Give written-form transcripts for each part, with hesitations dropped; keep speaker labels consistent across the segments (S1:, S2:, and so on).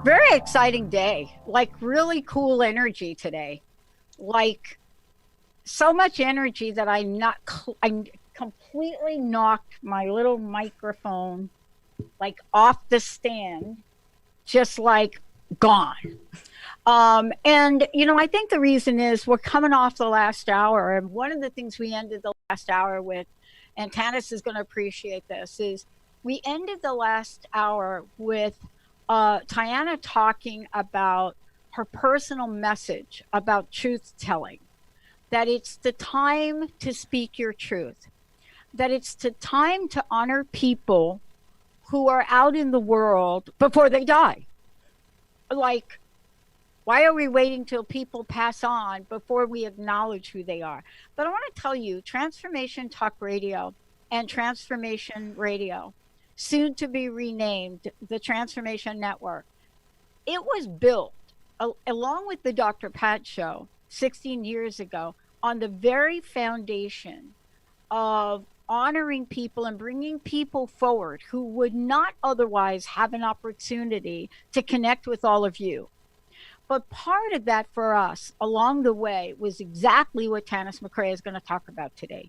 S1: Very exciting day, like really cool energy today. Like so much energy that I completely knocked my little microphone like off the stand, just like gone. And I think the reason is we're coming off the last hour, and one of the things we ended the last hour with, and Tanis is going to appreciate this, is we ended the last hour with Tiana talking about her personal message about truth telling, that it's the time to speak your truth, that it's the time to honor people who are out in the world before they die. Like, why are we waiting till people pass on before we acknowledge who they are? But I want to tell you, Transformation Talk Radio and Transformation Radio, soon to be renamed the Transformation Network, it was built along with the Dr. Pat Show 16 years ago on the very foundation of honoring people and bringing people forward who would not otherwise have an opportunity to connect with all of you. But part of that for us along the way was exactly what Tanis McRae is going to talk about today.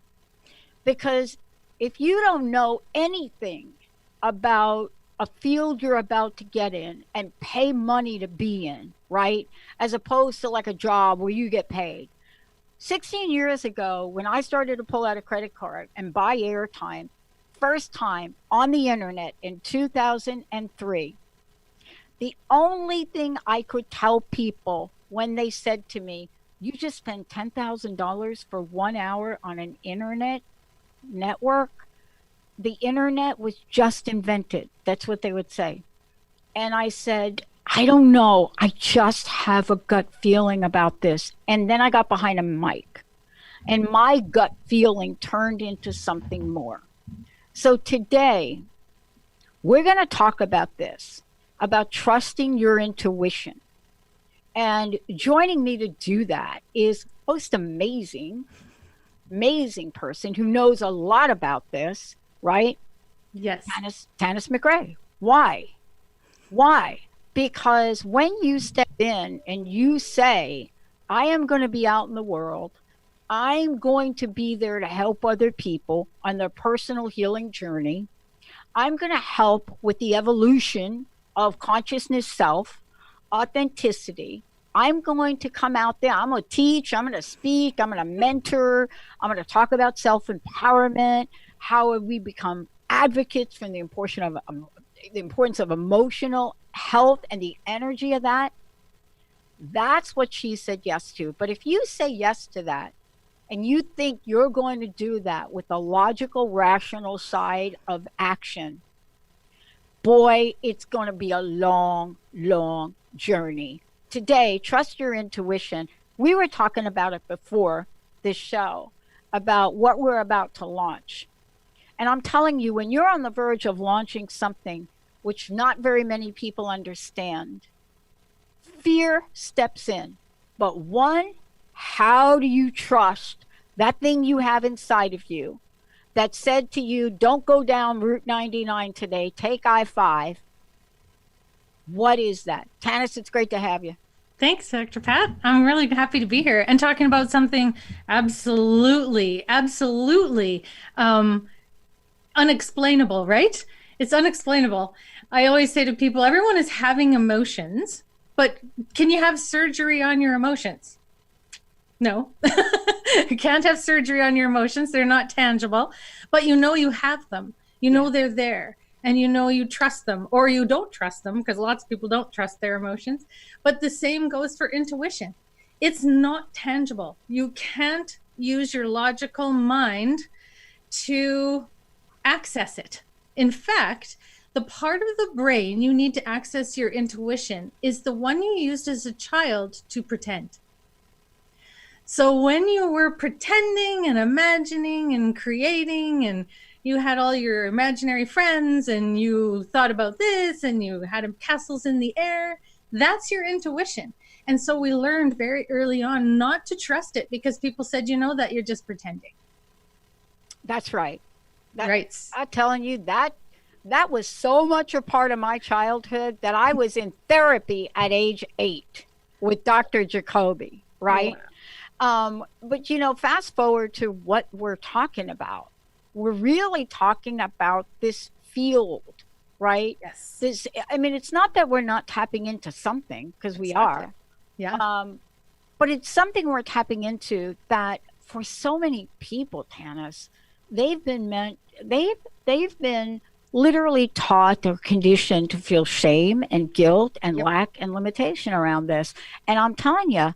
S1: Because if you don't know anything about a field you're about to get in and pay money to be in, right? As opposed to like a job where you get paid. 16 years ago, when I started to pull out a credit card and buy airtime, first time on the internet in 2003, the only thing I could tell people when they said to me, you just spent $10,000 for 1 hour on an internet network, the internet was just invented. That's what they would say. And I said, I don't know. I just have a gut feeling about this. And then I got behind a mic and my gut feeling turned into something more. So today, we're going to talk about this, about trusting your intuition. And joining me to do that is most amazing person who knows a lot about this, right?
S2: Yes.
S1: Tanis McRae. Why? Because when you step in and you say, I am going to be out in the world, I'm going to be there to help other people on their personal healing journey. I'm going to help with the evolution of consciousness self, authenticity. I'm going to come out there. I'm going to teach. I'm going to speak. I'm going to mentor. I'm going to talk about self-empowerment, how we become advocates for the importance of emotional health and the energy of that. That's what she said yes to. But if you say yes to that and you think you're going to do that with the logical, rational side of action, boy, it's going to be a long, long journey. Today, trust your intuition. We were talking about it before this show, about what we're about to launch. And I'm telling you, when you're on the verge of launching something which not very many people understand, fear steps in. But one, how do you trust that thing you have inside of you that said to you, don't go down Route 99 today, take I-5? What is that? Tanis, it's great to have you.
S2: Thanks, Dr. Pat. I'm really happy to be here and talking about something absolutely unexplainable, right? It's unexplainable. I always say to people, everyone is having emotions, but can you have surgery on your emotions? No. You can't have surgery on your emotions. They're not tangible, but you know you have them. You know they're there. And you know you trust them, or you don't trust them, because lots of people don't trust their emotions. But the same goes for intuition. It's not tangible. You can't use your logical mind to access it. In fact, the part of the brain you need to access your intuition is the one you used as a child to pretend. So when you were pretending and imagining and creating, and you had all your imaginary friends and you thought about this and you had castles in the air, that's your intuition. And so we learned very early on not to trust it because people said, you know, that you're just pretending.
S1: That's right. That
S2: Right.
S1: I'm telling you that was so much a part of my childhood that I was in therapy at age 8 with Dr. Jacoby,
S2: Oh, wow.
S1: right? But fast forward to what we're talking about. We're really talking about this field, right?
S2: Yes.
S1: This, I mean, it's not that we're not tapping into something because we
S2: Exactly.
S1: are,
S2: Yeah.
S1: um, but it's something we're tapping into that for so many people, Tanis, they've been meant, they've been literally taught or conditioned to feel shame and guilt and
S2: Yep.
S1: lack and limitation around this. And I'm telling you,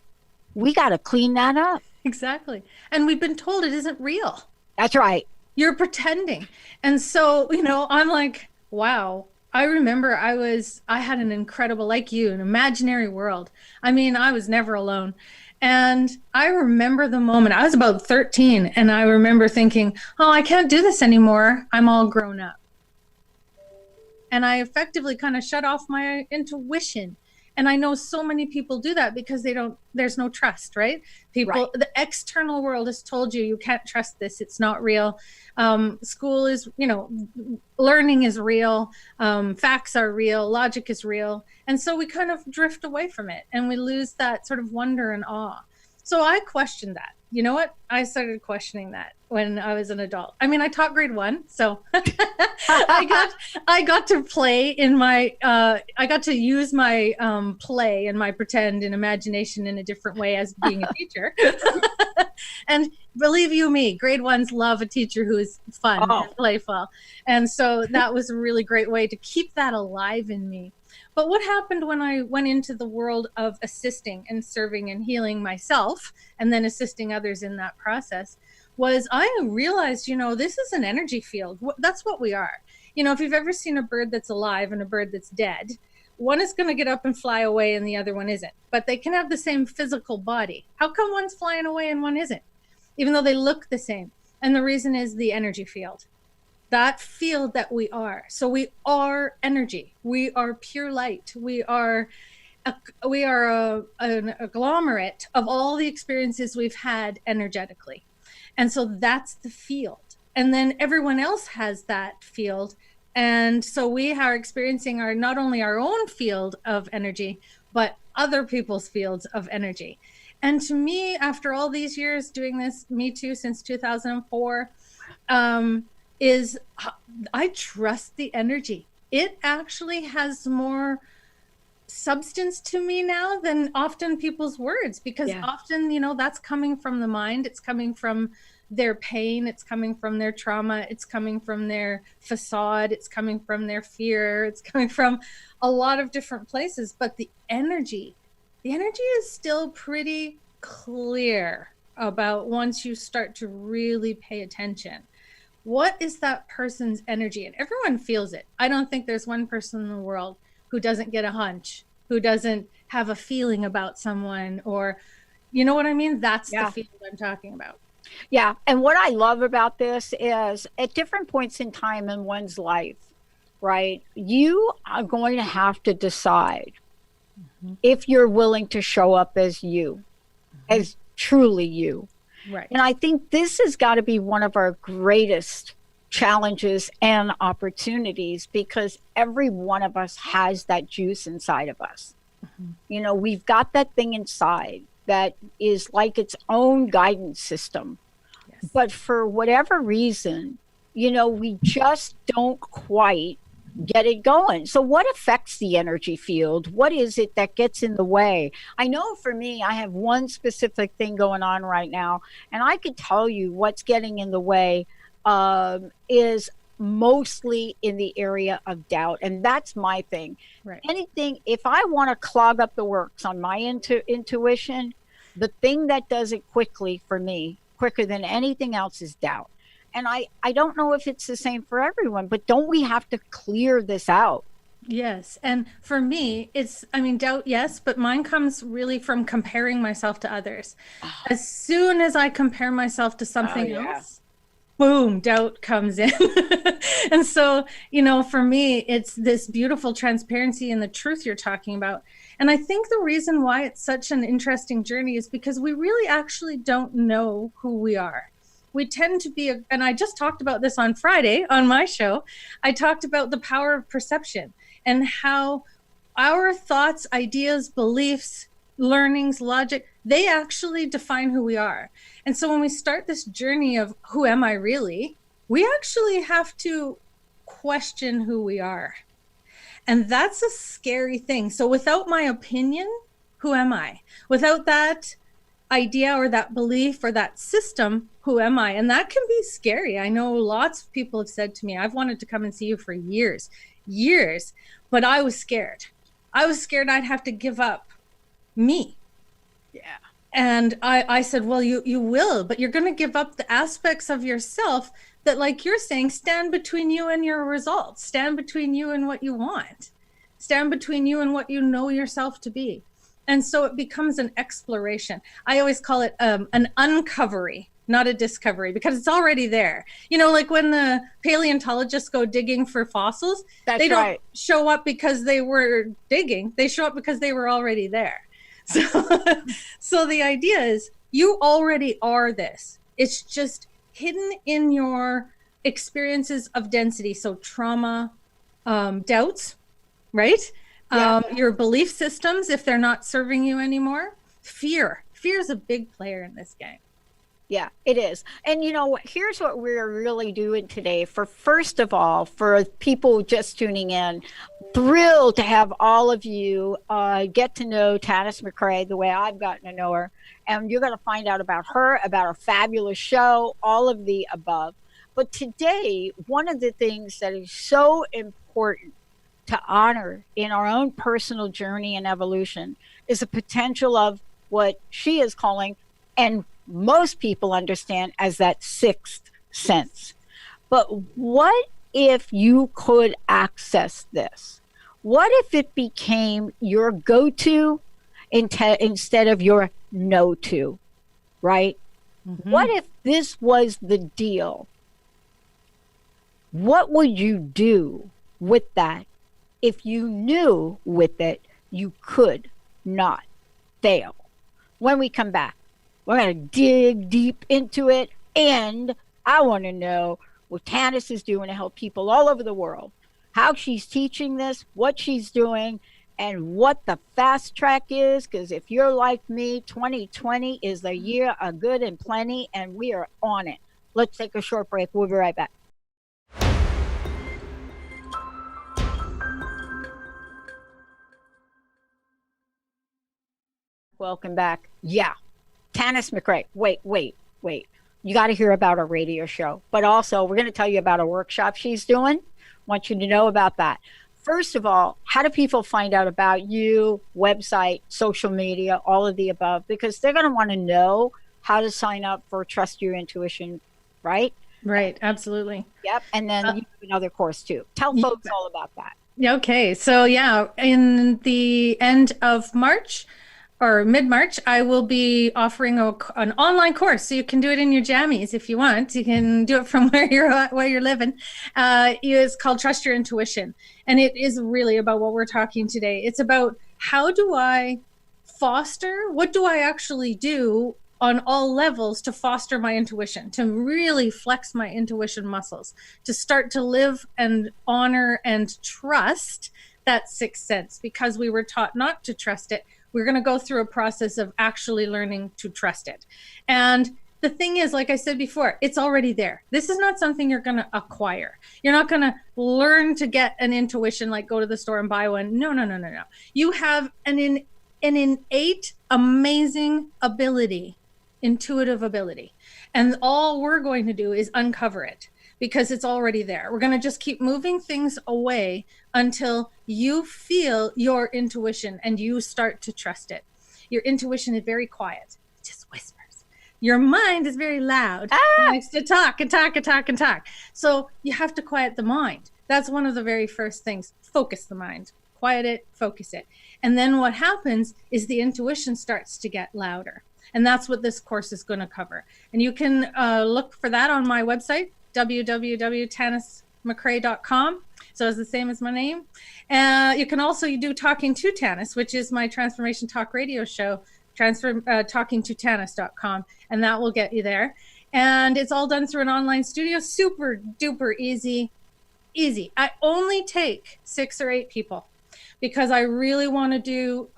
S1: we got to clean that up.
S2: Exactly. And we've been told it isn't real.
S1: That's right.
S2: You're pretending. And so, I'm like, wow. I remember I had an incredible, like you, an imaginary world. I mean, I was never alone. And I remember the moment, I was about 13, and I remember thinking, oh, I can't do this anymore. I'm all grown up. And I effectively kind of shut off my intuition. And I know so many people do that because there's no trust, right?
S1: Right.
S2: The external world has told you can't trust this. It's not real. School is, learning is real. Facts are real. Logic is real. And so we kind of drift away from it and we lose that sort of wonder and awe. So I questioned that. You know what? I started questioning that when I was an adult. I mean, I taught grade 1, so I got to play in my I got to use my play and my pretend and imagination in a different way as being a teacher. And believe you me, grade 1s love a teacher who is fun and playful. And so that was a really great way to keep that alive in me. But what happened when I went into the world of assisting and serving and healing myself and then assisting others in that process was I realized, this is an energy field. That's what we are. If you've ever seen a bird that's alive and a bird that's dead, one is going to get up and fly away and the other one isn't. But they can have the same physical body. How come one's flying away and one isn't? Even though they look the same. And the reason is the energy field. That field that we are. So we are energy. We are pure light. We are an agglomerate of all the experiences we've had energetically. And so that's the field. And then everyone else has that field. And so we are experiencing not only our own field of energy, but other people's fields of energy. And to me, after all these years doing this, me too, since 2004, is I trust the energy. It actually has more substance to me now than often people's words, because often, that's coming from the mind. It's coming from their pain. It's coming from their trauma. It's coming from their facade. It's coming from their fear. It's coming from a lot of different places. But the energy is still pretty clear about once you start to really pay attention. What is that person's energy? And everyone feels it. I don't think there's one person in the world who doesn't get a hunch, who doesn't have a feeling about someone, or, you know what I mean? That's the field I'm talking about.
S1: Yeah. And what I love about this is at different points in time in one's life, right, you are going to have to decide if you're willing to show up as you, as truly you.
S2: Right.
S1: And I think this has got to be one of our greatest challenges and opportunities, because every one of us has that juice inside of us. We've got that thing inside that is like its own guidance system. Yes. But for whatever reason, we just don't quite get it going. So what affects the energy field? What is it that gets in the way? I know for me, I have one specific thing going on right now, and I could tell you what's getting in the way is mostly in the area of doubt. And that's my thing.
S2: Right.
S1: Anything, if I want to clog up the works on my intuition, the thing that does it quickly for me, quicker than anything else, is doubt. And I don't know if it's the same for everyone, but don't we have to clear this out?
S2: Yes. And for me, doubt, yes, but mine comes really from comparing myself to others. As soon as I compare myself to something else, boom, doubt comes in. And so, for me, it's this beautiful transparency and the truth you're talking about. And I think the reason why it's such an interesting journey is because we really actually don't know who we are. we tend to be, and I just talked about this on Friday on my show. I talked about the power of perception and how our thoughts, ideas, beliefs, learnings, logic, they actually define who we are. And so when we start this journey of who am I really, we actually have to question who we are. And that's a scary thing. So without my opinion, who am I? Without that idea or that belief or that system, who am I? And that can be scary. I know lots of people have said to me, I've wanted to come and see you for years, but I was scared. I was scared I'd have to give up me.
S1: Yeah.
S2: And I said, well, you will, but you're going to give up the aspects of yourself that, like you're saying, stand between you and your results, stand between you and what you want, stand between you and what you know yourself to be. And so it becomes an exploration. I always call it an uncovery, not a discovery, because it's already there. You know, like when the paleontologists go digging for fossils, they don't show up because they were digging. They show up because they were already there. So the idea is you already are this. It's just hidden in your experiences of density. So trauma, doubts, right? Yeah. Your belief systems, if they're not serving you anymore. Fear is a big player in this game.
S1: Yeah, it is. And you know, here's what we're really doing today. First of all, for people just tuning in, thrilled to have all of you get to know Tanis McRae the way I've gotten to know her. And you're going to find out about her, about her fabulous show, all of the above. But today, one of the things that is so important to honor in our own personal journey and evolution is the potential of what she is calling, and most people understand as, that sixth sense. But what if you could access this? What if it became your go-to instead of your no-to, right? Mm-hmm. What if this was the deal? What would you do with that if you knew with it you could not fail? When we come back, we're going to dig deep into it, and I want to know what Tanis is doing to help people all over the world, how she's teaching this, what she's doing, and what the fast track is, because if you're like me, 2020 is the year of good and plenty, and we are on it. Let's take a short break. We'll be right back. Welcome back. Yeah. Tanis McRae. Wait. You got to hear about our radio show, but also we're going to tell you about a workshop she's doing. Want you to know about that. First of all, how do people find out about you, website, social media, all of the above? Because they're going to want to know how to sign up for Trust Your Intuition, right?
S2: Right. Absolutely.
S1: Yep. And then you have another course too. Tell folks all about that.
S2: Okay. So yeah, in the end of March, or mid-March, I will be offering an online course. So you can do it in your jammies if you want. You can do it from where you're living. It's called Trust Your Intuition. And it is really about what we're talking today. It's about how do I foster, what do I actually do on all levels to foster my intuition, to really flex my intuition muscles, to start to live and honor and trust that sixth sense, because we were taught not to trust it. We're going to go through a process of actually learning to trust it. And the thing is, like I said before, it's already there. This is not something you're going to acquire. You're not going to learn to get an intuition, like go to the store and buy one. No. You have an innate, amazing ability, intuitive ability. And all we're going to do is uncover it, because it's already there. We're going to just keep moving things away until you feel your intuition and you start to trust it. Your intuition is very quiet. It just whispers. Your mind is very loud. It likes to talk and talk and talk and talk. So you have to quiet the mind. That's one of the very first things. Focus the mind. Quiet it, focus it. And then what happens is the intuition starts to get louder. And that's what this course is going to cover. And you can look for that on my website, www.tanismcrae.com. So it's the same as my name. You can also do Talking to Tanis, which is my transformation talk radio show, talkingtotanis.com, and that will get you there. And it's all done through an online studio. Super duper easy. I only take 6 or 8 people because I really want to do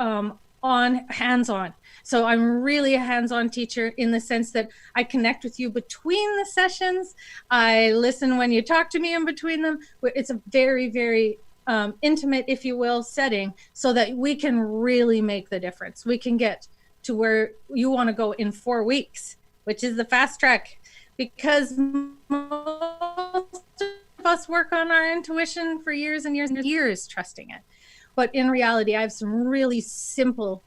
S2: hands-on. So I'm really a hands-on teacher in the sense that I connect with you between the sessions. I listen when you talk to me in between them. It's a very, very intimate, if you will, setting so that we can really make the difference. We can get to where you want to go in 4 weeks, which is the fast track, because most of us work on our intuition for years and years and years, trusting it. But in reality, I have some really simple,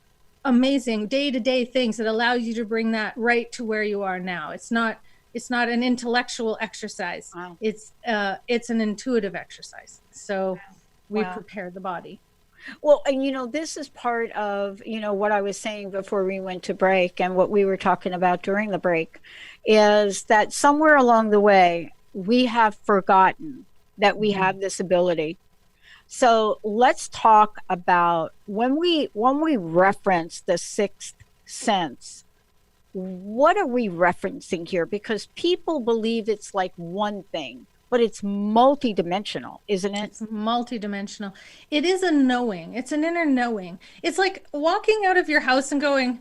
S2: amazing day-to-day things that allow you to bring that right to where you are now. It's not an intellectual exercise.
S1: Wow.
S2: It's an intuitive exercise. So we
S1: Wow.
S2: prepare the body.
S1: Well, and this is part of, what I was saying before we went to break, and what we were talking about during the break, is that somewhere along the way, we have forgotten that we have this ability. So let's talk about when we reference the sixth sense, what are we referencing here? Because people believe it's like one thing, but it's multidimensional, isn't it?
S2: It's multidimensional. It is a knowing. It's an inner knowing. It's like walking out of your house and going,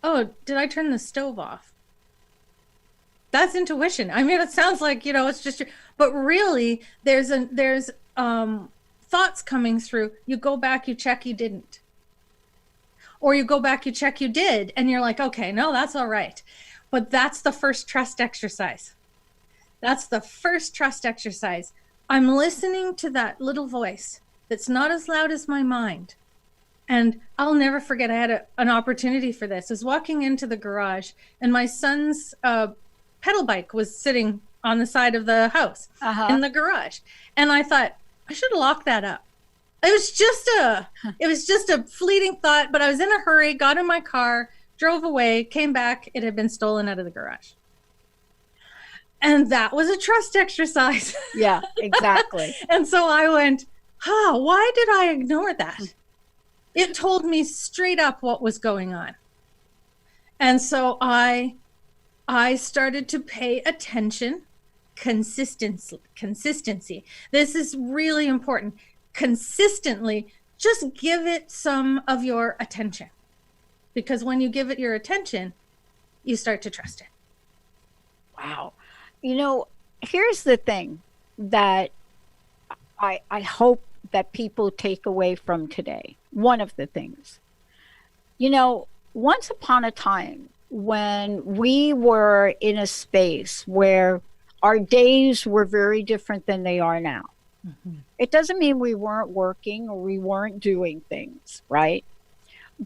S2: "Oh, did I turn the stove off?" That's intuition. I mean, it sounds like, it's just but really there's thoughts coming through. You go back, you check you didn't. Or you go back, you check you did, and you're like, "Okay, no, that's all right." But that's the first trust exercise. That's the first trust exercise. I'm listening to that little voice that's not as loud as my mind. And I'll never forget, I had an opportunity for this. I was walking into the garage, and my son's pedal bike was sitting on the side of the house in the garage. And I thought, I should lock that up. It was just a fleeting thought, but I was in a hurry, got in my car, drove away, came back. It had been stolen out of the garage. And that was a trust exercise.
S1: Yeah, exactly.
S2: And so I went, why did I ignore that? It told me straight up what was going on. And so I started to pay attention. Consistency. This is really important. Consistently, just give it some of your attention. Because when you give it your attention, you start to trust it.
S1: Wow. Here's the thing that I hope that people take away from today. One of the things, once upon a time when we were in a space where our days were very different than they are now. Mm-hmm. It doesn't mean we weren't working or we weren't doing things, right?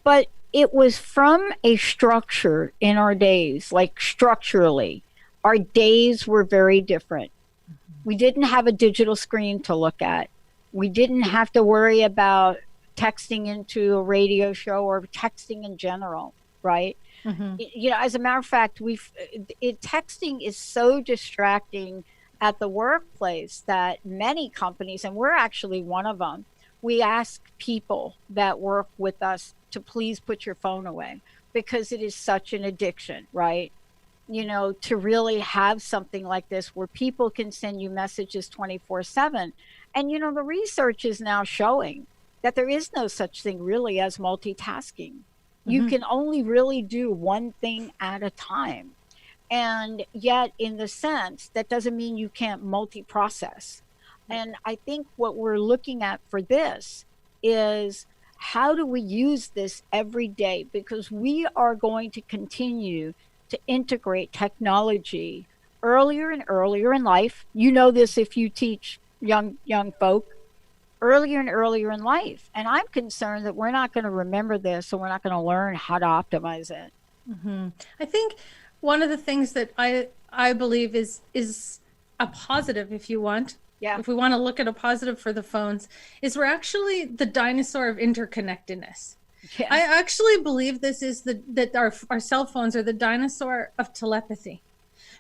S1: But it was from a structure in our days, like structurally, our days were very different. Mm-hmm. We didn't have a digital screen to look at. We didn't have to worry about texting into a radio show or texting in general, right? Mm-hmm. As a matter of fact, texting is so distracting at the workplace that many companies, and we're actually one of them, we ask people that work with us to please put your phone away because it is such an addiction, right? To really have something like this where people can send you messages 24/7. And, the research is now showing that there is no such thing really as multitasking. You can only really do one thing at a time. And yet, in the sense, that doesn't mean you can't multi-process. And I think what we're looking at for this is how do we use this every day? Because we are going to continue to integrate technology earlier and earlier in life. You know this if you teach young folk. Earlier and earlier in life. And I'm concerned that we're not going to remember this, so we're not going to learn how to optimize it.
S2: Mm-hmm. I think one of the things that I believe is a positive, if you want, if we want to look at a positive for the phones, is we're actually the dinosaur of interconnectedness. Yeah. I actually believe this is that our cell phones are the dinosaur of telepathy,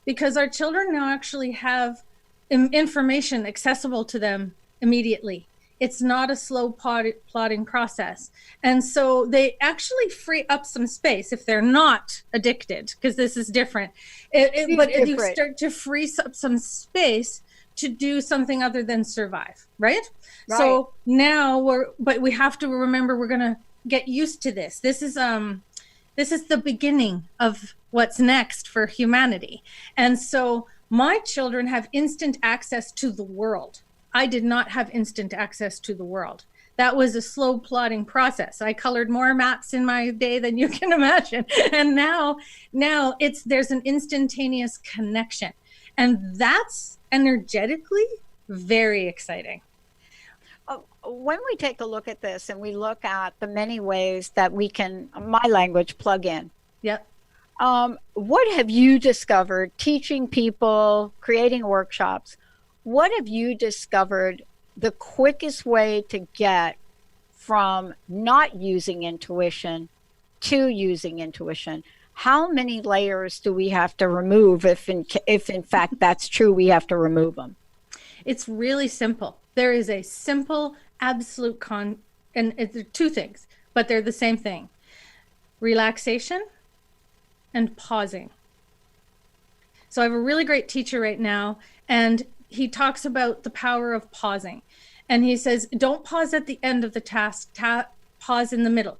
S2: because our children now actually have information accessible to them immediately. It's not a slow plotting process. And so they actually free up some space if they're not addicted, because this is different. You start to free up some space to do something other than survive, right? So now we have to remember we're going to get used to this. This is the beginning of what's next for humanity. And so my children have instant access to the world. I did not have instant access to the world. That was a slow plotting process. I colored more maps in my day than you can imagine. And now there's an instantaneous connection. And that's energetically very exciting.
S1: When we take a look at this and we look at the many ways that we can, my language, plug in.
S2: Yep.
S1: What have you discovered teaching people, creating workshops? What have you discovered the quickest way to get from not using intuition to using intuition? How many layers do we have to remove if in fact that's true, we have to remove them?
S2: It's really simple. There is a simple, absolute and it's two things, but they're the same thing. Relaxation and pausing. So I have a really great teacher right now, and he talks about the power of pausing. And he says, don't pause at the end of the task, pause in the middle.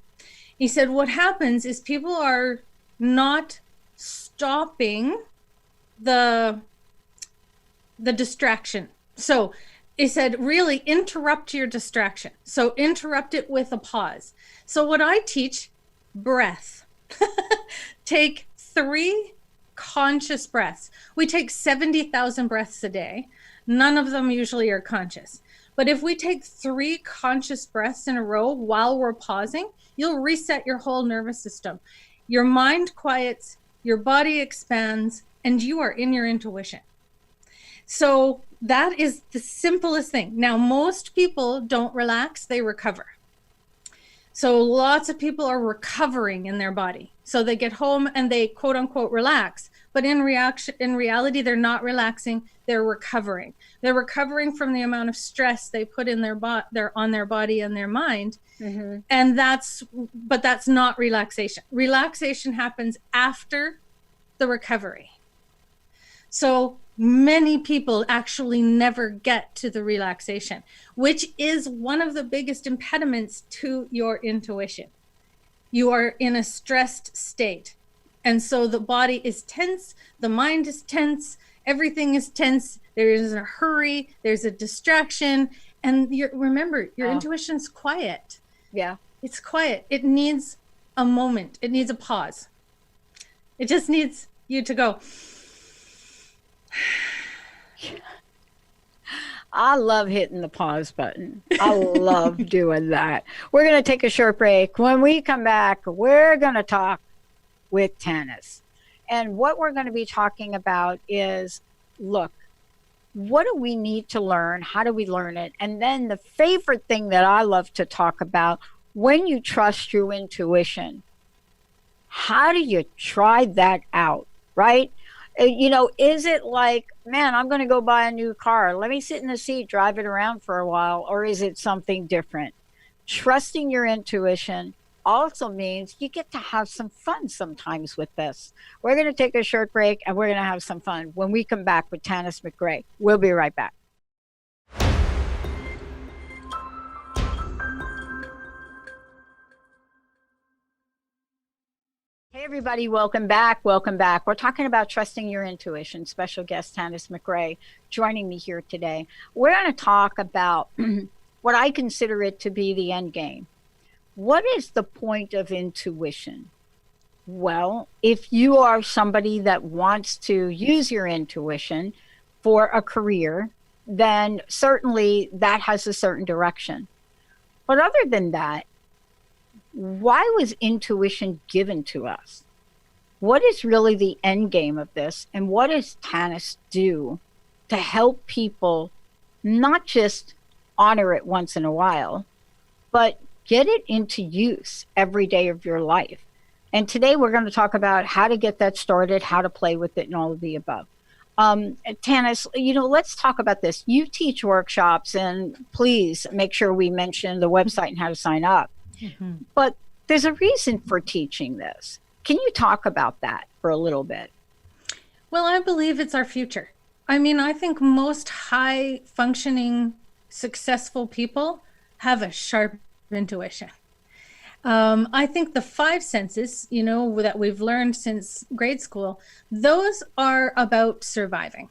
S2: He said, what happens is people are not stopping the distraction. So he said, really interrupt your distraction. So interrupt it with a pause. So what I teach, breath. Take 3 conscious breaths. We take 70,000 breaths a day. None of them usually are conscious. But if we take 3 conscious breaths in a row while we're pausing, you'll reset your whole nervous system. Your mind quiets, your body expands, and you are in your intuition. So that is the simplest thing. Now, most people don't relax, they recover. So lots of people are recovering in their body. So they get home and they quote unquote relax, but in reality, they're not relaxing, they're recovering. They're recovering from the amount of stress they put in on their body and their mind. Mm-hmm. And that's not relaxation. Relaxation happens after the recovery. So many people actually never get to the relaxation, which is one of the biggest impediments to your intuition. You are in a stressed state. And so the body is tense, the mind is tense, everything is tense. There is a hurry, there's a distraction. And remember, your intuition's quiet.
S1: Yeah.
S2: It's quiet. It needs a moment. It needs a pause. It just needs you to go.
S1: I love hitting the pause button. I love doing that. We're going to take a short break. When we come back, we're going to talk with Tanis. And what we're going to be talking about is, look, what do we need to learn? How do we learn it? And then the favorite thing that I love to talk about, when you trust your intuition, how do you try that out, right? You know, is it like, man, I'm going to go buy a new car. Let me sit in the seat, drive it around for a while. Or is it something different? Trusting your intuition also means you get to have some fun sometimes with this. We're going to take a short break and we're going to have some fun when we come back with Tanis McRae. We'll be right back. Hey, everybody, welcome back. Welcome back. We're talking about trusting your intuition. Special guest Tanis McRae joining me here today. We're going to talk about what I consider it to be the end game. What is the point of intuition? Well, if you are somebody that wants to use your intuition for a career, then certainly that has a certain direction. But other than that, why was intuition given to us? What is really the end game of this? And what does Tanis do to help people not just honor it once in a while, but get it into use every day of your life? And today we're going to talk about how to get that started, how to play with it, and all of the above. Tanis, let's talk about this. You teach workshops, and please make sure we mention the website and how to sign up.
S2: Mhm.
S1: But there's a reason for teaching this. Can you talk about that for a little bit?
S2: Well, I believe it's our future. I mean, I think most high functioning, successful people have a sharp intuition. I think the five senses, that we've learned since grade school, those are about surviving.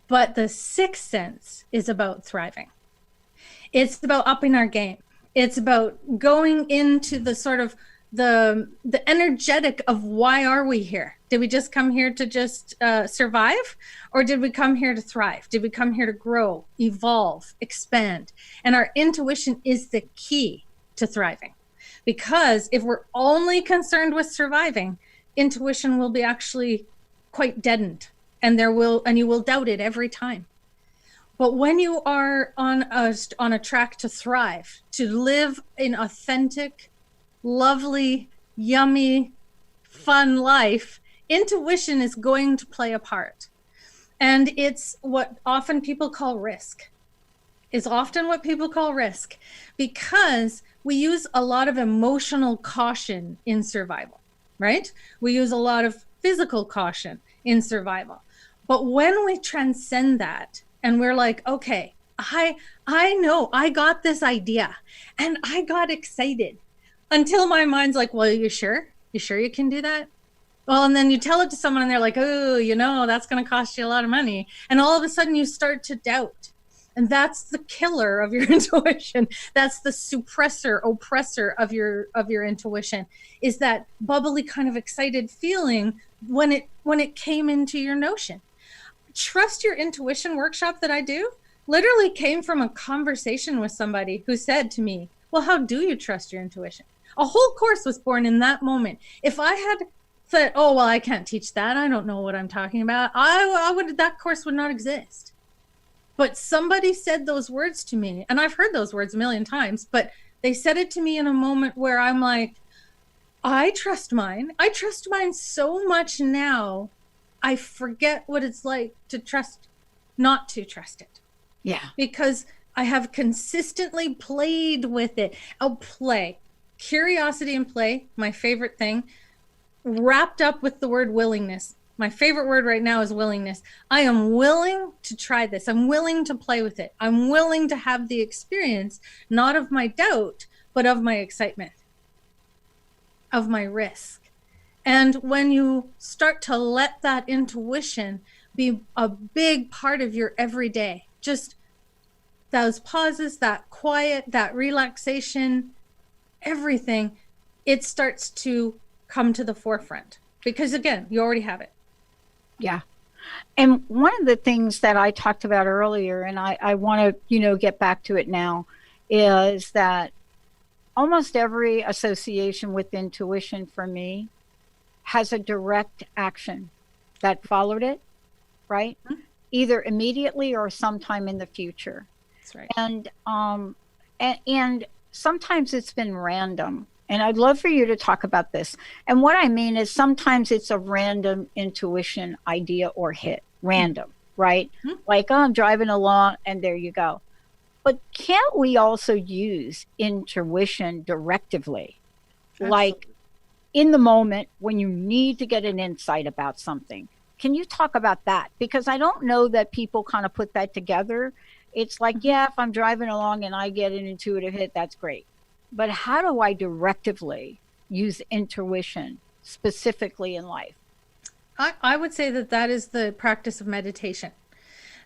S2: But the sixth sense is about thriving. It's about upping our game. It's about going into the sort of the energetic of why are we here? Did we just come here to just survive, or did we come here to thrive? Did we come here to grow, evolve, expand? And our intuition is the key to thriving, because if we're only concerned with surviving, intuition will be actually quite deadened, and you will doubt it every time. But when you are on a track to thrive, to live an authentic, lovely, yummy, fun life, intuition is going to play a part. And it's what often people call risk. Is often what people call risk, because we use a lot of emotional caution in survival, right? We use a lot of physical caution in survival. But when we transcend that and we're like, okay, I know I got this idea and I got excited until my mind's like, well, you sure? You sure you can do that? Well, and then you tell it to someone and they're like, oh, that's going to cost you a lot of money. And all of a sudden you start to doubt. And that's the killer of your intuition. That's the suppressor, oppressor of your intuition, is that bubbly kind of excited feeling when it came into your notion. Trust Your Intuition workshop that I do literally came from a conversation with somebody who said to me, well, how do you trust your intuition? A whole course was born in that moment. If I had said, oh, well, I can't teach that, I don't know what I'm talking about, that course would not exist. But somebody said those words to me, and I've heard those words a million times, but they said it to me in a moment where I'm like, I trust mine. I trust mine so much now, I forget what it's like to not to trust it.
S1: Yeah.
S2: Because I have consistently played with it. Play. Curiosity and play, my favorite thing, wrapped up with the word willingness. My favorite word right now is willingness. I am willing to try this. I'm willing to play with it. I'm willing to have the experience, not of my doubt, but of my excitement, of my risk. And when you start to let that intuition be a big part of your everyday, just those pauses, that quiet, that relaxation, everything, it starts to come to the forefront, because again, you already have it.
S1: Yeah. And one of the things that I talked about earlier, and I want to, get back to it now, is that almost every association with intuition for me has a direct action that followed it, right? Mm-hmm. Either immediately or sometime in the future.
S2: That's right.
S1: And sometimes it's been random. And I'd love for you to talk about this. And what I mean is sometimes it's a random intuition idea or hit, random, right? Mm-hmm. Like, oh, I'm driving along and there you go. But can't we also use intuition directively? Absolutely. Like in the moment when you need to get an insight about something. Can you talk about that? Because I don't know that people kind of put that together. It's like, yeah, if I'm driving along and I get an intuitive hit, that's great. But how do I directively use intuition specifically in life?
S2: I would say that is the practice of meditation.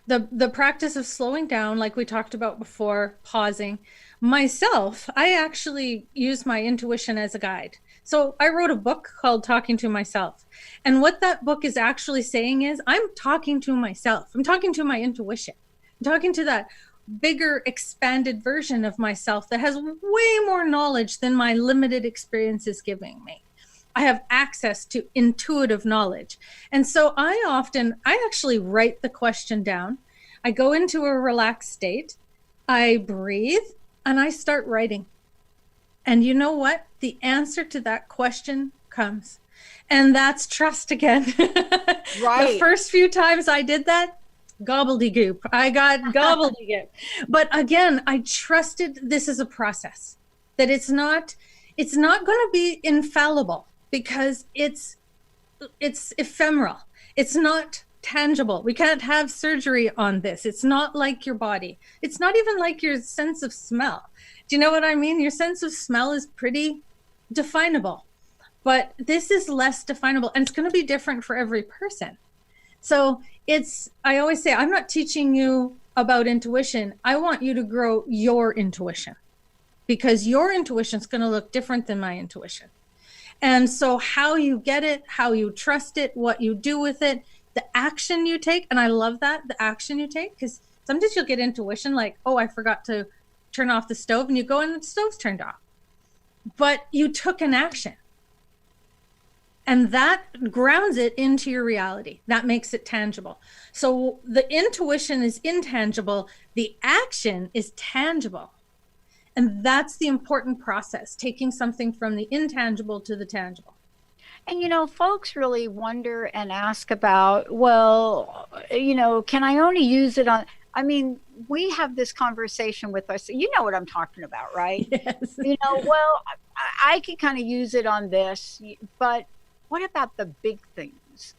S2: The practice of slowing down, like we talked about before, pausing. Myself, I actually use my intuition as a guide. So I wrote a book called Talking to Myself. And what that book is actually saying is I'm talking to myself. I'm talking to my intuition. I'm talking to that bigger, expanded version of myself that has way more knowledge than my limited experience is giving me. I have access to intuitive knowledge. And so I actually write the question down. I go into a relaxed state, I breathe, and I start writing. And you know what? The answer to that question comes. And that's trust again. The
S1: Right.
S2: first few times I did that, gobbledygook. I got gobbledygook. But again, I trusted this is a process, that it's not going to be infallible, because it's ephemeral. It's not tangible. We can't have surgery on this. It's not like your body. It's not even like your sense of smell. Do you know what I mean? Your sense of smell is pretty definable, but this is less definable, and it's going to be different for every person. So I always say, I'm not teaching you about intuition. I want you to grow your intuition, because your intuition is going to look different than my intuition. And so how you get it, how you trust it, what you do with it, the action you take. And I love that, the action you take, because sometimes you'll get intuition like, oh, I forgot to turn off the stove, and you go and the stove's turned off. But you took an action. And that grounds it into your reality. That makes it tangible. So the intuition is intangible. The action is tangible. And that's the important process, taking something from the intangible to the tangible.
S1: And, folks really wonder and ask about, well, can I only use it on, I mean, we have this conversation with us. You know what I'm talking about, right?
S2: Yes.
S1: Well, I can kind of use it on this, but what about the big things?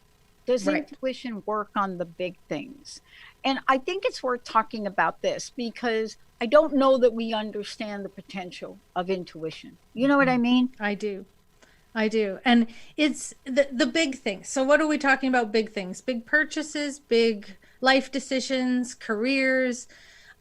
S1: Does
S2: Right.
S1: intuition work on the big things? And I think it's worth talking about this, because I don't know that we understand the potential of intuition. You know what I mean?
S2: I do. And it's the big things. So what are we talking about? Big things, big purchases, big life decisions, careers.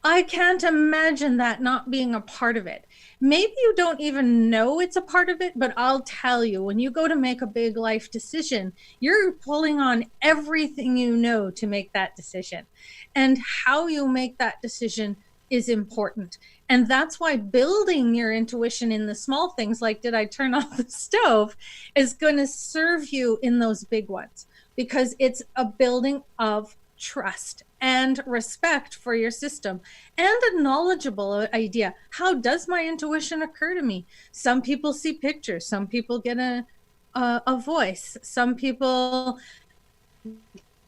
S2: I can't imagine that not being a part of it. Maybe you don't even know it's a part of it, but I'll tell you, when you go to make a big life decision, you're pulling on everything you know to make that decision. And how you make that decision is important. And that's why building your intuition in the small things, like did I turn off the stove, is going to serve you in those big ones, because it's a building of trust and respect for your system, and a knowledgeable idea. How does my intuition occur to me? Some people see pictures, some people get a voice, some people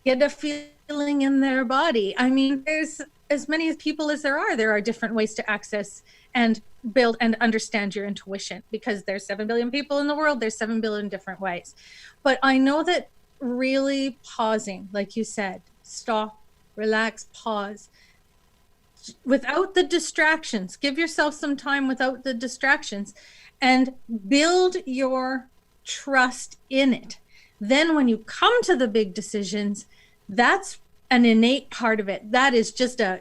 S2: get a feeling in their body. I mean, there's as many people as there are different ways to access and build and understand your intuition, because there's 7 billion people in the world. There's 7 billion different ways. But I know that really pausing, like you said, stop, relax, pause, without the distractions, give yourself some time without the distractions, and build your trust in it. Then when you come to the big decisions, that's an innate part of it. That is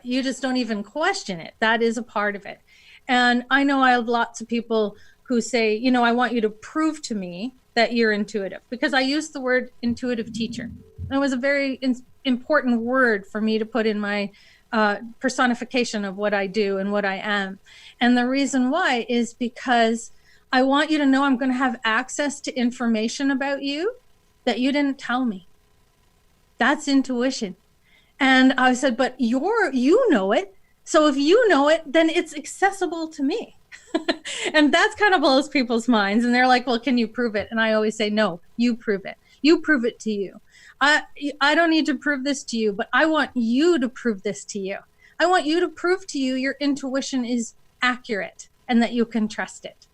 S2: you just don't even question it. That is a part of it. And I know I have lots of people who say, I want you to prove to me that you're intuitive, because I use the word intuitive teacher. It was a very important word for me to put in my personification of what I do and what I am. And the reason why is because I want you to know I'm going to have access to information about you that you didn't tell me. That's intuition. And I said, but you know it. So if you know it, then it's accessible to me. And that's kind of blows people's minds. And they're like, well, can you prove it? And I always say, no, you prove it. You prove it to you. I don't need to prove this to you, but I want you to prove this to you. I want you to prove to you your intuition is accurate and that you can trust it,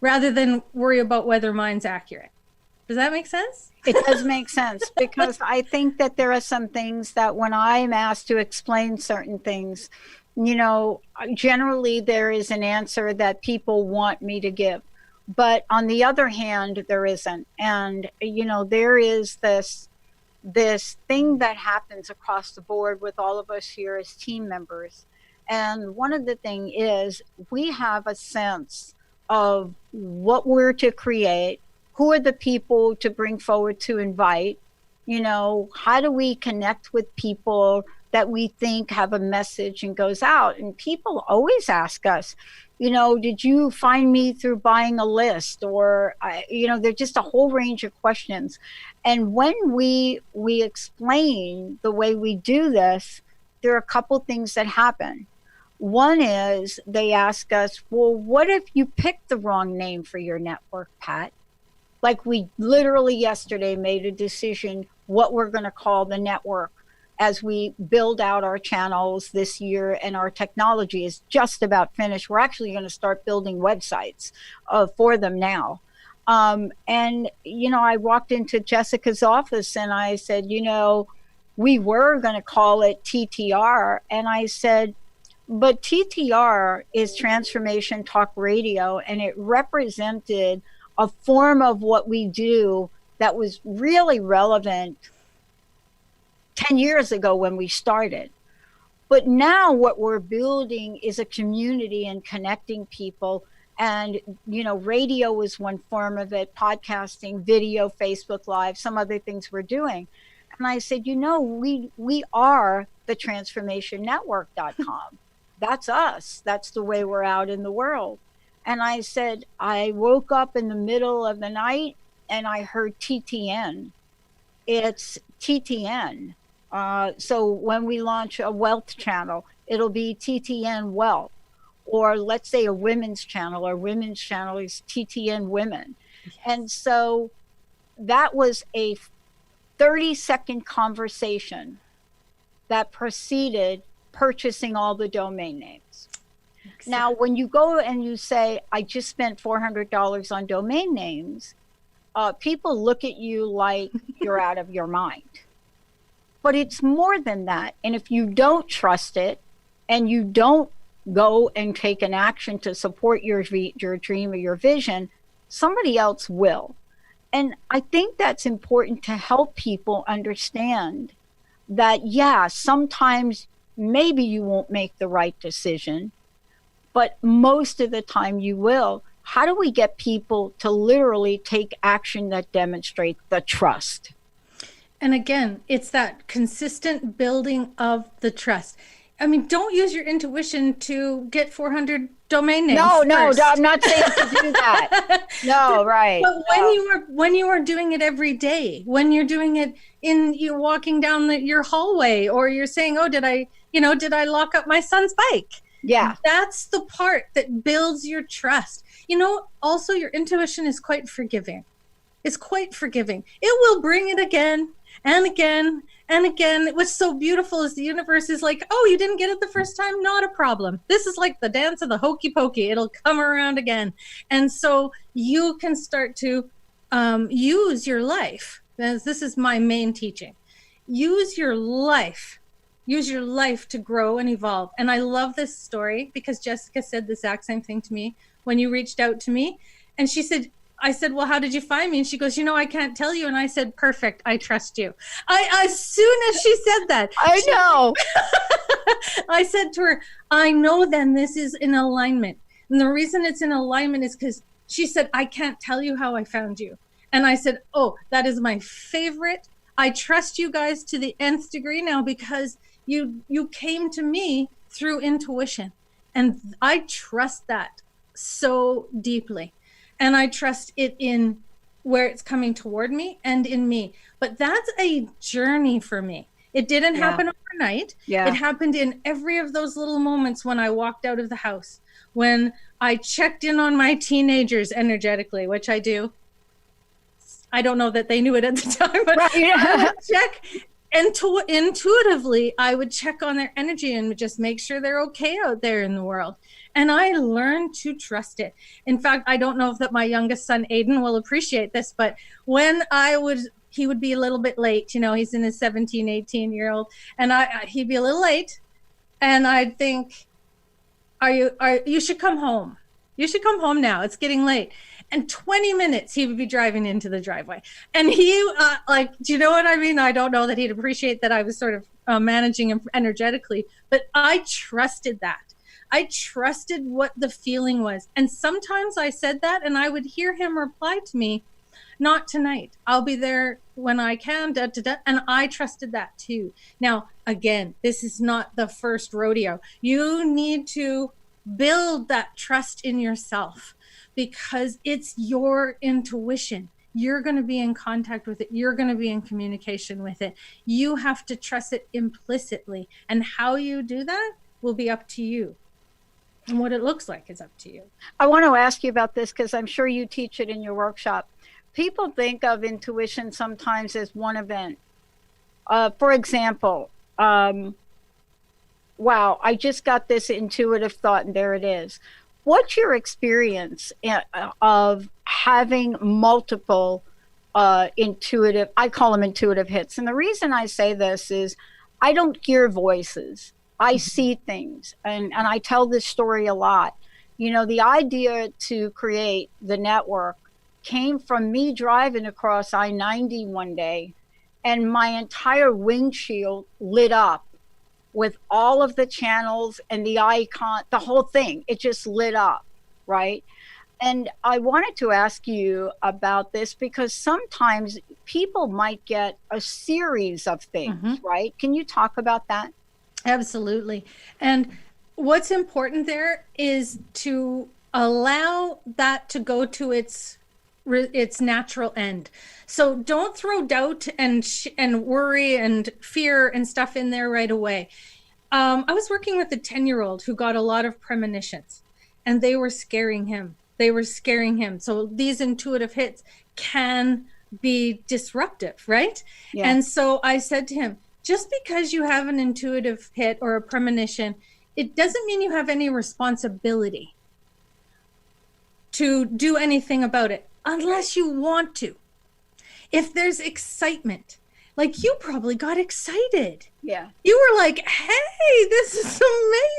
S2: rather than worry about whether mine's accurate. Does that make sense?
S1: It does make sense, because I think that there are some things that when I'm asked to explain certain things, generally there is an answer that people want me to give. But on the other hand, there isn't. And, there is this thing that happens across the board with all of us here as team members. And one of the things is we have a sense of what we're to create, who are the people to bring forward to invite, how do we connect with people that we think have a message and goes out. And people always ask us, did you find me through buying a list? Or, there's just a whole range of questions. And when we explain the way we do this, there are a couple things that happen. One is they ask us, well, what if you picked the wrong name for your network, Pat? Like we literally yesterday made a decision what we're going to call the network as we build out our channels this year, and our technology is just about finished. We're actually going to start building websites for them now. And, I walked into Jessica's office and I said, we were going to call it TTR. And I said, but TTR is Transformation Talk Radio, and it represented a form of what we do that was really relevant 10 years ago when we started. But now what we're building is a community and connecting people. And, radio is one form of it, podcasting, video, Facebook Live, some other things we're doing. And I said, we are the transformationnetwork.com. That's us. That's the way we're out in the world. And I said, I woke up in the middle of the night and I heard TTN. It's TTN. So when we launch a wealth channel, it'll be TTN Wealth. Or let's say a women's channel. Our women's channel is TTN Women. Yes. And so that was a 30-second conversation that preceded purchasing all the domain names. Exactly. Now, when you go and you say, I just spent $400 on domain names, people look at you like you're out of your mind. But it's more than that. And if you don't trust it and you don't go and take an action to support your dream or your vision, somebody else will. And I think that's important to help people understand that, yeah, sometimes maybe you won't make the right decision, but most of the time you will. How do we get people to literally take action that demonstrates the trust?
S2: And again, it's that consistent building of the trust. I mean, don't use your intuition to get 400 domain names.
S1: No, I'm not saying to do that. No, right.
S2: But when you are doing it every day, when you're doing it you're walking down your hallway, or you're saying, oh, did I lock up my son's bike?
S1: Yeah.
S2: That's the part that builds your trust. Also your intuition is quite forgiving. It's quite forgiving. It will bring it again and again and again. What's so beautiful is the universe is like, oh, you didn't get it the first time? Not a problem. This is like the dance of the hokey pokey. It'll come around again. And so you can start to use your life. This is my main teaching. Use your life to grow and evolve. And I love this story because Jessica said the exact same thing to me when you reached out to me. And I said, well, how did you find me? And she goes, I can't tell you. And I said, perfect. I trust you. As soon as she said that.
S1: I know.
S2: I said to her, I know then this is in alignment. And the reason it's in alignment is because she said, I can't tell you how I found you. And I said, oh, that is my favorite. I trust you guys to the nth degree now because you came to me through intuition. And I trust that so deeply. And I trust it in where it's coming toward me and in me. But that's a journey for me. It didn't happen overnight. Yeah. It happened in every of those little moments when I walked out of the house, when I checked in on my teenagers energetically, which I do. I don't know that they knew it at the time, but right. I would check. Intuitively, I would check on their energy and just make sure they're okay out there in the world. And I learned to trust it. In fact, I don't know if that my youngest son, Aiden, will appreciate this, but when he would be a little bit late, he's in his 17, 18-year-old, and he'd be a little late. And I'd think, you should come home. You should come home now. It's getting late. And 20 minutes, he would be driving into the driveway. And he, do you know what I mean? I don't know that he'd appreciate that I was sort of managing him energetically, but I trusted that. I trusted what the feeling was. And sometimes I said that and I would hear him reply to me, not tonight. I'll be there when I can. Da, da, da. And I trusted that too. Now, again, this is not the first rodeo. You need to build that trust in yourself because it's your intuition. You're going to be in contact with it. You're going to be in communication with it. You have to trust it implicitly. And how you do that will be up to you. And what it looks like is up to you.
S1: I want to ask you about this because I'm sure you teach it in your workshop. people think of intuition sometimes as one event. For example, wow, I just got this intuitive thought and there it is. What's your experience of having multiple intuitive, I call them intuitive hits. And the reason I say this is I don't hear voices. I see things. And I tell this story a lot. You know, the idea to create the network came from me driving across I-90 one day, and my entire windshield lit up with all of the channels and the icon, the whole thing. It just lit up, right? And I wanted to ask you about this because sometimes people might get a series of things, right? Can you talk about that?
S2: Absolutely. And what's important there is to allow that to go to its natural end. So don't throw doubt and worry and fear and stuff in there right away. I was working with a 10-year-old who got a lot of premonitions, and they were scaring him. So these intuitive hits can be disruptive, right? Yeah. And so I said to him, just because you have an intuitive hit or a premonition, it doesn't mean you have any responsibility to do anything about it unless you want to. If there's excitement, like you probably got excited.
S1: Yeah.
S2: You were like, hey, this is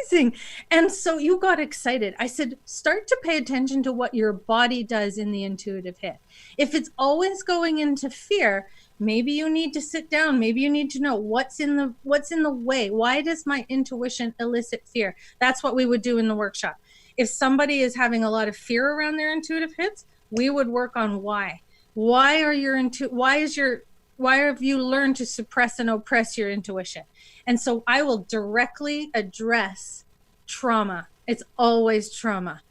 S2: amazing. And so you got excited. I said, start to pay attention to what your body does in the intuitive hit. If it's always going into fear, maybe you need to sit down. Maybe you need to know what's in the way. Why does my intuition elicit fear? That's what we would do in the workshop. If somebody is having a lot of fear around their intuitive hits, we would work on why. Why have you learned to suppress and oppress your intuition? And so I will directly address trauma. It's always trauma,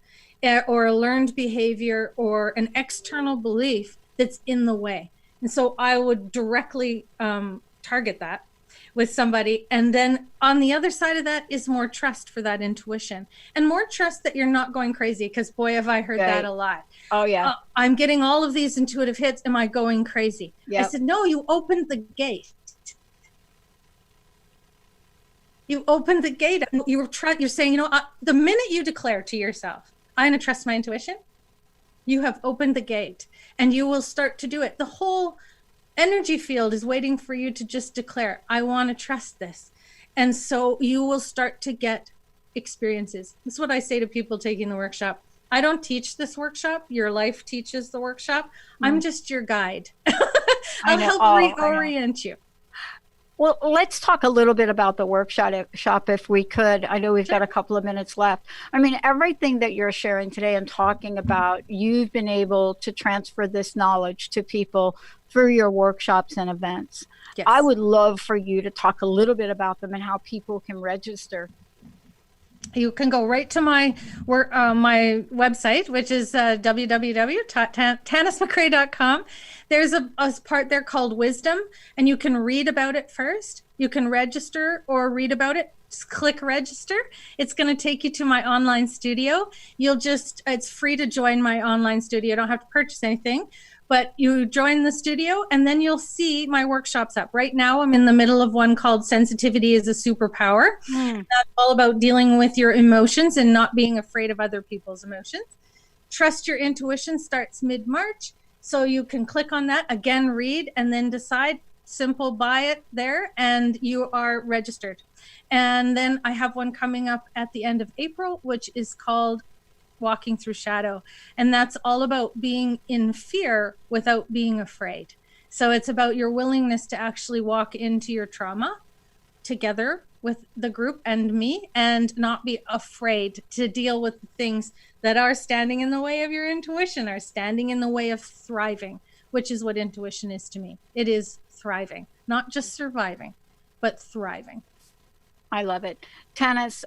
S2: or a learned behavior or an external belief that's in the way. And so I would directly target that with somebody. And then on the other side of that is more trust for that intuition, and more trust that you're not going crazy. Because boy, have I heard that a lot.
S1: Oh yeah.
S2: I'm getting all of these intuitive hits. Am I going crazy? Yep. I said, no, you opened the gate. You opened the gate. You're saying, you know, the minute you declare to yourself, I'm going to trust my intuition, you have opened the gate, and you will start to do it. The whole energy field is waiting for you to just declare, I want to trust this. And so you will start to get experiences. That's what I say to people taking the workshop. I don't teach this workshop. Your life teaches the workshop. I'm just your guide. I'll help reorient you.
S1: Well, let's talk a little bit about the workshop if we could. I know we've got a couple of minutes left. I mean, everything that you're sharing today and talking about, you've been able to transfer this knowledge to people through your workshops and events. Yes. I would love for you to talk a little bit about them and how people can register.
S2: You can go right to my website, which is www.tanismcrae.com. There's a part there called Wisdom, and you can read about it first. You can register or read about it. Just click register. It's going to take you to my online studio. It's free to join my online studio. You don't have to purchase anything. But you join the studio, and then you'll see my workshops up. Right now, I'm in the middle of one called Sensitivity is a Superpower. That's all about dealing with your emotions and not being afraid of other people's emotions. Trust Your Intuition starts mid-March. So you can click on that, again, read, and then decide. Simple, buy it there, and you are registered. And then I have one coming up at the end of April, which is called Walking Through Shadow. And that's all about being in fear without being afraid. So it's about your willingness to actually walk into your trauma together with the group and me, and not be afraid to deal with the things that are standing in the way of your intuition, are standing in the way of thriving, which is what intuition is to me. It is thriving, not just surviving, but thriving.
S1: I love it. Tanis,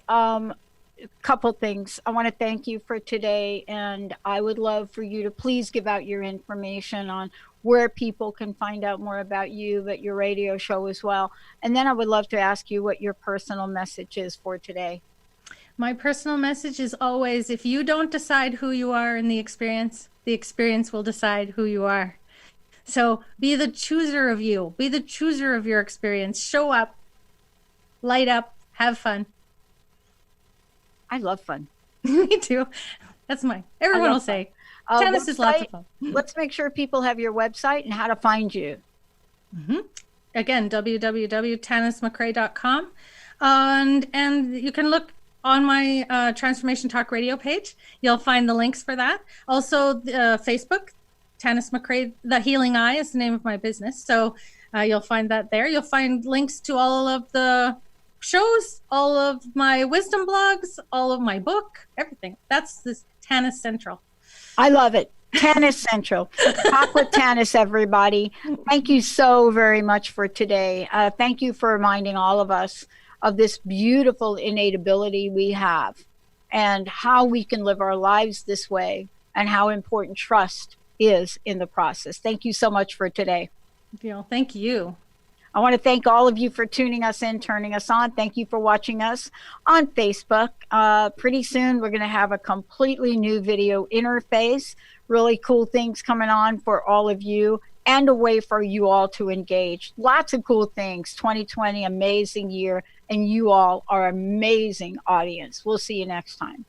S1: couple things. I want to thank you for today, and I would love for you to please give out your information on where people can find out more about you, but your radio show as well. And then I would love to ask you what your personal message is for today.
S2: My personal message is always, if you don't decide who you are in the experience will decide who you are. So be the chooser of you. Be the chooser of your experience. Show up, light up, have fun.
S1: I love fun.
S2: Me too. That's mine. Everyone will say, Tanis is lots of fun.
S1: Let's make sure people have your website and how to find you.
S2: Again, www.tanismcrae.com. And you can look on my Transformation Talk radio page. You'll find the links for that. Also, Facebook, Tanis McRae, The Healing Eye is the name of my business. So you'll find that there. You'll find links to all of the shows, all of my wisdom blogs, all of my book, everything. That's this Tanis Central.
S1: I love it. Tanis Central. Talk with Tanis, everybody. Thank you so very much for today. Thank you for reminding all of us of this beautiful innate ability we have and how we can live our lives this way and how important trust is in the process. Thank you so much for today.
S2: Thank you.
S1: I want to thank all of you for tuning us in, turning us on. Thank you for watching us on Facebook. Pretty soon, we're going to have a completely new video interface, really cool things coming on for all of you and a way for you all to engage. Lots of cool things. 2020, amazing year, and you all are amazing audience. We'll see you next time.